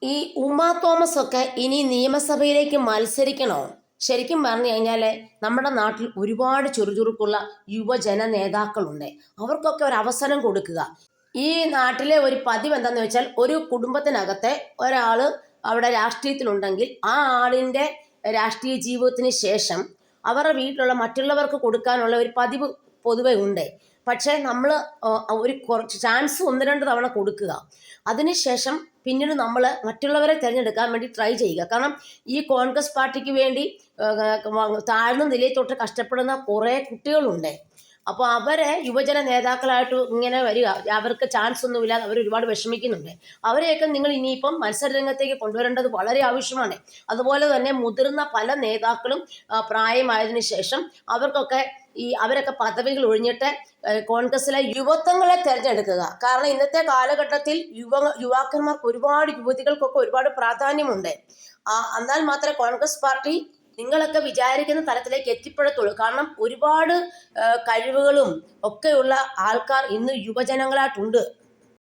ഈ ഉമാ തോമസ് ഒക്കെ ഇനി നിയമസഭയിലേക്ക് മത്സരിക്കണോ? ശരിക്കും പറഞ്ഞു കഴിഞ്ഞാൽ നമ്മുടെ നാട്ടിൽ ഒരുപാട് ചുറുചുറുക്കുള്ള യുവജന നേതാക്കളുണ്ട്. അവർക്കൊക്കെ ഒരു അവസരം കൊടുക്കുക. ഈ നാട്ടിലെ ഒരു പതിവ് എന്താണെന്ന് വെച്ചാൽ, ഒരു കുടുംബത്തിനകത്തെ ഒരാൾ അവിടെ രാഷ്ട്രീയത്തിലുണ്ടെങ്കിൽ ആ ആളിൻ്റെ രാഷ്ട്രീയ ജീവിതത്തിന് ശേഷം അവരുടെ വീട്ടിലുള്ള മറ്റുള്ളവർക്ക് കൊടുക്കാനുള്ള ഒരു പതിവ് പൊതുവെ ഉണ്ട്. പക്ഷേ നമ്മൾ ഒരു കുറച്ച് ചാൻസ് ഒന്ന് രണ്ട് തവണ കൊടുക്കുക. അതിനുശേഷം പിന്നീട് നമ്മൾ മറ്റുള്ളവരെ തിരഞ്ഞെടുക്കാൻ വേണ്ടി ട്രൈ ചെയ്യുക. കാരണം ഈ കോൺഗ്രസ് പാർട്ടിക്ക് വേണ്ടി താഴ്ന്ന നിലയിൽ തൊട്ട് കഷ്ടപ്പെടുന്ന കുറേ കുട്ടികളുണ്ട്. അപ്പോൾ അവരെ യുവജന നേതാക്കളായിട്ട് ഇങ്ങനെ വരിക, അവർക്ക് ചാൻസ് ഒന്നുമില്ലാതെ അവർ ഒരുപാട് വിഷമിക്കുന്നുണ്ട്. അവരെയൊക്കെ നിങ്ങൾ ഇനിയിപ്പം മത്സരരംഗത്തേക്ക് കൊണ്ടുവരേണ്ടത് വളരെ ആവശ്യമാണ്. അതുപോലെ തന്നെ മുതിർന്ന പല നേതാക്കളും പ്രായമായതിനു ശേഷം അവരൊക്കെ പദവികൾ ഒഴിഞ്ഞിട്ട് കോൺഗ്രസിലെ യുവത്വങ്ങളെ തിരഞ്ഞെടുക്കുക. കാരണം ഇന്നത്തെ കാലഘട്ടത്തിൽ യുവാക്കന്മാർക്ക് ഒരുപാട്, യുവതികൾക്കൊക്കെ ഒരുപാട് പ്രാധാന്യമുണ്ട്. എന്നാൽ മാത്രമേ കോൺഗ്രസ് പാർട്ടി നിങ്ങളൊക്കെ വിചാരിക്കുന്ന തലത്തിലേക്ക് എത്തിപ്പെടത്തുള്ളൂ. കാരണം ഒരുപാട് കഴിവുകളും ഒക്കെയുള്ള ആൾക്കാർ ഇന്ന് യുവജനങ്ങളായിട്ടുണ്ട്.